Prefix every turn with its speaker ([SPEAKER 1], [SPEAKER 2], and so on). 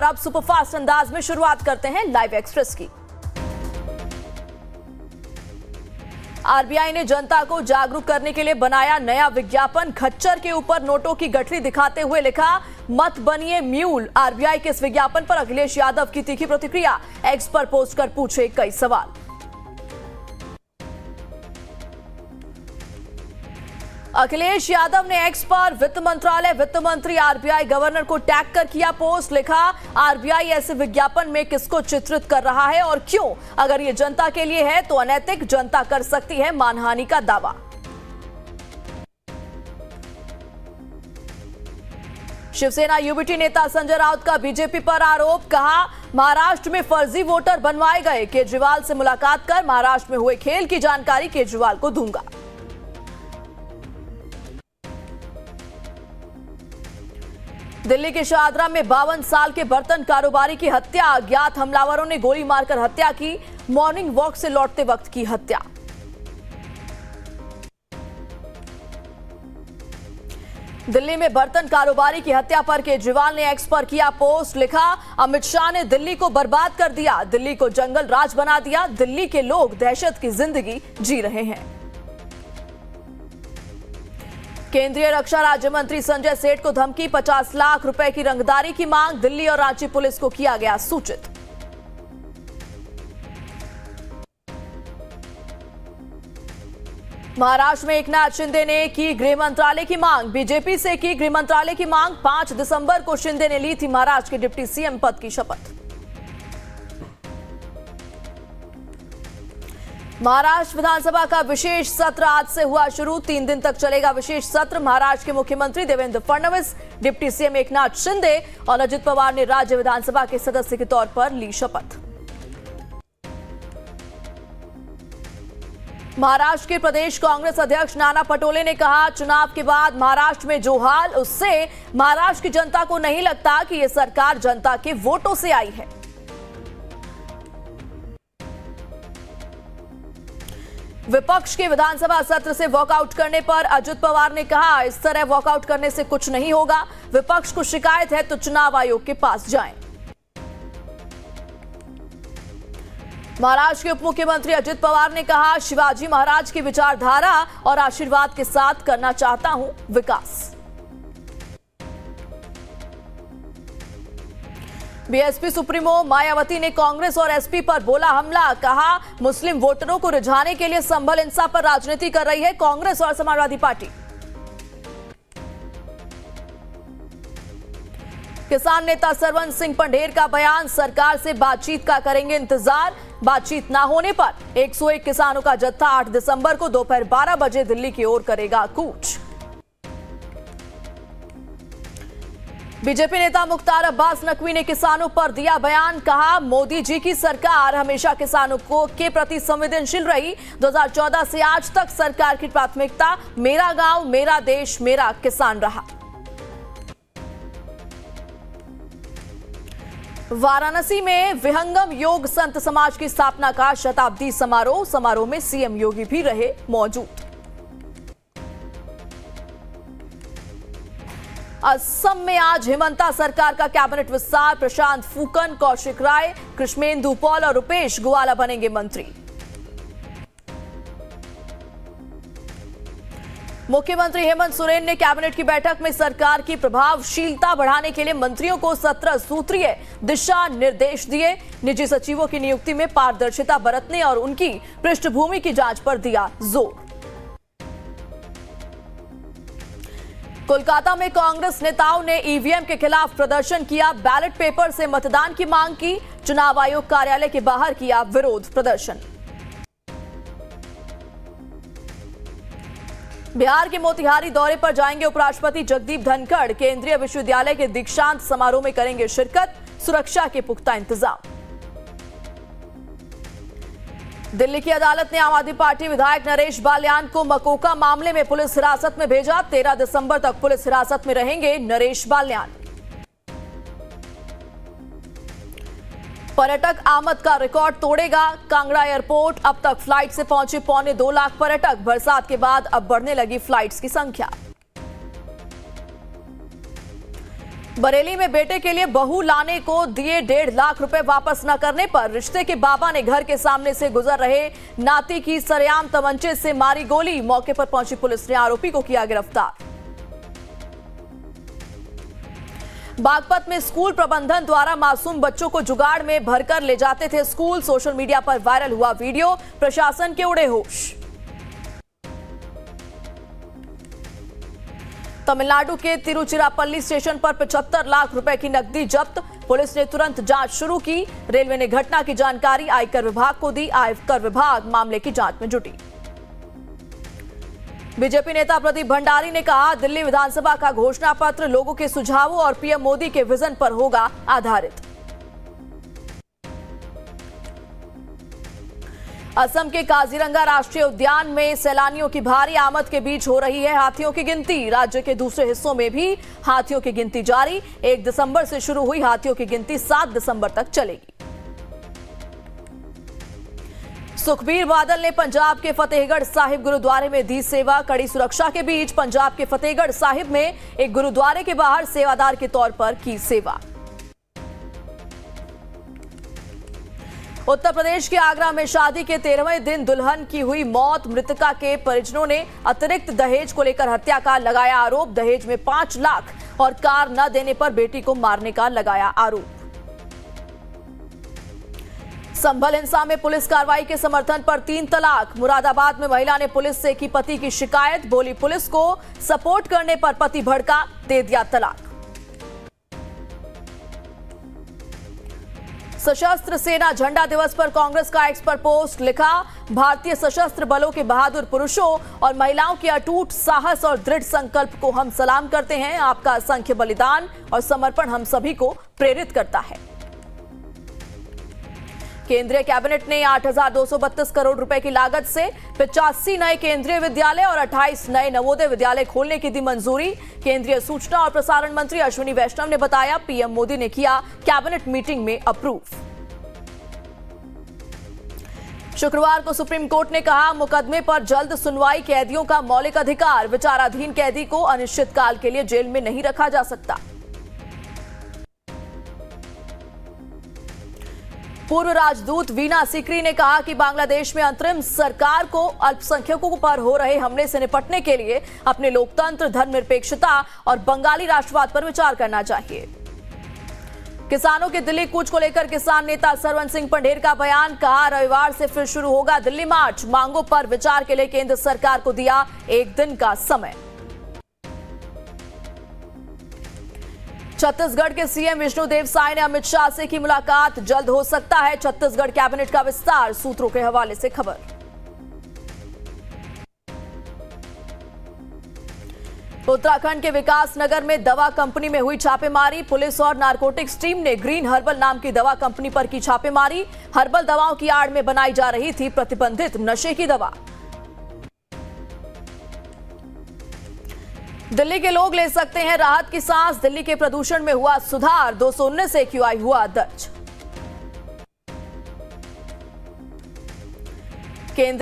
[SPEAKER 1] अब सुपरफास्ट अंदाज में शुरुआत करते हैं लाइव एक्सप्रेस की। आरबीआई ने जनता को जागरूक करने के लिए बनाया नया विज्ञापन। खच्चर के ऊपर नोटों की गठरी दिखाते हुए लिखा, मत बनिए म्यूल। आरबीआई के इस विज्ञापन पर अखिलेश यादव की तीखी प्रतिक्रिया। एक्स पर पोस्ट कर पूछे कई सवाल। अखिलेश यादव ने एक्स पर वित्त मंत्रालय, वित्त मंत्री, आरबीआई गवर्नर को टैग कर किया पोस्ट। लिखा, आरबीआई ऐसे विज्ञापन में किसको चित्रित कर रहा है और क्यों? अगर ये जनता के लिए है तो अनैतिक, जनता कर सकती है मानहानि का दावा। शिवसेना यूबीटी नेता संजय राउत का बीजेपी पर आरोप। कहा, महाराष्ट्र में फर्जी वोटर बनवाए गए। केजरीवाल से मुलाकात कर महाराष्ट्र में हुए खेल की जानकारी केजरीवाल को दूंगा। दिल्ली के शाहदरा में 52 साल के बर्तन कारोबारी की हत्या। अज्ञात हमलावरों ने गोली मारकर हत्या की। मॉर्निंग वॉक से लौटते वक्त की हत्या। दिल्ली में बर्तन कारोबारी की हत्या पर केजरीवाल ने एक्स पर किया पोस्ट। लिखा, अमित शाह ने दिल्ली को बर्बाद कर दिया, दिल्ली को जंगल राज बना दिया। दिल्ली के लोग दहशत की जिंदगी जी रहे हैं। केंद्रीय रक्षा राज्य मंत्री संजय सेठ को धमकी, 50 लाख रुपए की रंगदारी की मांग। दिल्ली और रांची पुलिस को किया गया सूचित। महाराष्ट्र में एकनाथ शिंदे ने की गृह मंत्रालय की मांग। बीजेपी से की गृह मंत्रालय की मांग। 5 दिसंबर को शिंदे ने ली थी महाराष्ट्र के डिप्टी सीएम पद की शपथ। महाराष्ट्र विधानसभा का विशेष सत्र आज से हुआ शुरू। 3 दिन तक चलेगा विशेष सत्र। महाराष्ट्र के मुख्यमंत्री देवेंद्र फडणवीस, डिप्टी सीएम एकनाथ शिंदे और अजित पवार ने राज्य विधानसभा के सदस्य के तौर पर ली शपथ। महाराष्ट्र के प्रदेश कांग्रेस अध्यक्ष नाना पटोले ने कहा, चुनाव के बाद महाराष्ट्र में जो हाल, उससे महाराष्ट्र की जनता को नहीं लगता कि यह सरकार जनता के वोटों से आई है। विपक्ष के विधानसभा सत्र से वॉकआउट करने पर अजित पवार ने कहा, इस तरह वॉकआउट करने से कुछ नहीं होगा। विपक्ष को शिकायत है तो चुनाव आयोग के पास जाएं। महाराष्ट्र के उप मुख्यमंत्री अजित पवार ने कहा, शिवाजी महाराज की विचारधारा और आशीर्वाद के साथ करना चाहता हूं विकास। बीएसपी सुप्रीमो मायावती ने कांग्रेस और एसपी पर बोला हमला। कहा, मुस्लिम वोटरों को रिझाने के लिए संभल हिंसा पर राजनीति कर रही है कांग्रेस और समाजवादी पार्टी। किसान नेता सरवन सिंह पंढेर का बयान, सरकार से बातचीत का करेंगे इंतजार। बातचीत ना होने पर 101 किसानों का जत्था 8 दिसंबर को दोपहर 12 बजे दिल्ली की ओर करेगा कूच। बीजेपी नेता मुख्तार अब्बास नकवी ने किसानों पर दिया बयान। कहा, मोदी जी की सरकार हमेशा किसानों के प्रति संवेदनशील रही। 2014 से आज तक सरकार की प्राथमिकता मेरा गांव, मेरा देश, मेरा किसान रहा। वाराणसी में विहंगम योग संत समाज की स्थापना का शताब्दी समारोह में सीएम योगी भी रहे मौजूद। असम में आज हिमंता सरकार का कैबिनेट विस्तार। प्रशांत फूकन, कौशिक राय, कृष्मेंदु पॉल और रुपेश गुवाला बनेंगे मंत्री। मुख्यमंत्री हेमंत सोरेन ने कैबिनेट की बैठक में सरकार की प्रभावशीलता बढ़ाने के लिए मंत्रियों को 17 सूत्रीय दिशा निर्देश दिए। निजी सचिवों की नियुक्ति में पारदर्शिता बरतने और उनकी पृष्ठभूमि की जांच पर दिया जोर। कोलकाता में कांग्रेस नेताओं ने ईवीएम के खिलाफ प्रदर्शन किया। बैलेट पेपर से मतदान की मांग की। चुनाव आयोग कार्यालय के बाहर किया विरोध प्रदर्शन। बिहार के मोतिहारी दौरे पर जाएंगे उपराष्ट्रपति जगदीप धनखड़। केंद्रीय विश्वविद्यालय के दीक्षांत समारोह में करेंगे शिरकत। सुरक्षा के पुख्ता इंतजाम। दिल्ली की अदालत ने आम आदमी पार्टी विधायक नरेश बाल्यान को मकोका मामले में पुलिस हिरासत में भेजा। 13 दिसंबर तक पुलिस हिरासत में रहेंगे नरेश बाल्यान। पर्यटक आमद का रिकॉर्ड तोड़ेगा कांगड़ा एयरपोर्ट। अब तक फ्लाइट से पहुंचे 1.25 लाख पर्यटक। बरसात के बाद अब बढ़ने लगी फ्लाइट्स की संख्या। बरेली में बेटे के लिए बहू लाने को दिए 1.5 लाख रुपए वापस न करने पर रिश्ते के बाबा ने घर के सामने से गुजर रहे नाती की सरेआम तमंचे से मारी गोली। मौके पर पहुंची पुलिस ने आरोपी को किया गिरफ्तार। बागपत में स्कूल प्रबंधन द्वारा मासूम बच्चों को जुगाड़ में भरकर ले जाते थे स्कूल। सोशल मीडिया पर वायरल हुआ वीडियो, प्रशासन के उड़े होश। तमिलनाडु के तिरुचिरापल्ली स्टेशन पर 75 लाख रुपए की नकदी जब्त। पुलिस ने तुरंत जांच शुरू की। रेलवे ने घटना की जानकारी आयकर विभाग को दी। आयकर विभाग मामले की जांच में जुटी। बीजेपी नेता प्रदीप भंडारी ने कहा, दिल्ली विधानसभा का घोषणा पत्र लोगों के सुझावों और पीएम मोदी के विजन पर होगा आधारित। असम के काजीरंगा राष्ट्रीय उद्यान में सैलानियों की भारी आमद के बीच हो रही है हाथियों की गिनती। राज्य के दूसरे हिस्सों में भी हाथियों की गिनती जारी। 1 दिसंबर से शुरू हुई हाथियों की गिनती 7 दिसंबर तक चलेगी। सुखबीर बादल ने पंजाब के फतेहगढ़ साहिब गुरुद्वारे में दी सेवा। कड़ी सुरक्षा के बीच पंजाब के फतेहगढ़ साहिब में एक गुरुद्वारे के बाहर सेवादार के तौर पर की सेवा। उत्तर प्रदेश के आगरा में शादी के 13वें दिन दुल्हन की हुई मौत। मृतका के परिजनों ने अतिरिक्त दहेज को लेकर हत्या का लगाया आरोप। दहेज में 5 लाख और कार न देने पर बेटी को मारने का लगाया आरोप। संभल हिंसा में पुलिस कार्रवाई के समर्थन पर 3 तलाक। मुरादाबाद में महिला ने पुलिस से की पति की शिकायत। बोली, पुलिस को सपोर्ट करने पर पति भड़का, दे दिया तलाक। सशस्त्र सेना झंडा दिवस पर कांग्रेस का एक्स पर पोस्ट लिखा, भारतीय सशस्त्र बलों के बहादुर पुरुषों और महिलाओं के अटूट साहस और दृढ़ संकल्प को हम सलाम करते हैं। आपका असंख्य बलिदान और समर्पण हम सभी को प्रेरित करता है। केंद्रीय कैबिनेट ने 8,232 करोड़ रुपए की लागत से 85 नए केंद्रीय विद्यालय और 28 नए नवोदय विद्यालय खोलने की दी मंजूरी। केंद्रीय सूचना और प्रसारण मंत्री अश्विनी वैष्णव ने बताया, पीएम मोदी ने किया कैबिनेट मीटिंग में अप्रूव। शुक्रवार को सुप्रीम कोर्ट ने कहा, मुकदमे पर जल्द सुनवाई कैदियों का मौलिक अधिकार। विचाराधीन कैदी को अनिश्चितकाल के लिए जेल में नहीं रखा जा सकता। पूर्व राजदूत वीना सीकरी ने कहा कि बांग्लादेश में अंतरिम सरकार को अल्पसंख्यकों पर हो रहे हमले से निपटने के लिए अपने लोकतंत्र, धर्मनिरपेक्षता और बंगाली राष्ट्रवाद पर विचार करना चाहिए। किसानों के दिल्ली कूच को लेकर किसान नेता सरवन सिंह पंढेर का बयान। कहा, रविवार से फिर शुरू होगा दिल्ली मार्च। मांगों पर विचार के लिए केंद्र सरकार को दिया 1 दिन का समय। छत्तीसगढ़ के सीएम विष्णुदेव साय ने अमित शाह से की मुलाकात। जल्द हो सकता है छत्तीसगढ़ कैबिनेट का विस्तार, सूत्रों के हवाले से खबर। उत्तराखंड के विकास नगर में दवा कंपनी में हुई छापेमारी। पुलिस और नारकोटिक्स टीम ने ग्रीन हर्बल नाम की दवा कंपनी पर की छापेमारी। हर्बल दवाओं की आड़ में बनाई जा रही थी प्रतिबंधित नशे की दवा। दिल्ली के लोग ले सकते हैं राहत की सांस। दिल्ली के प्रदूषण में हुआ सुधार। 219 AQI हुआ दर्ज।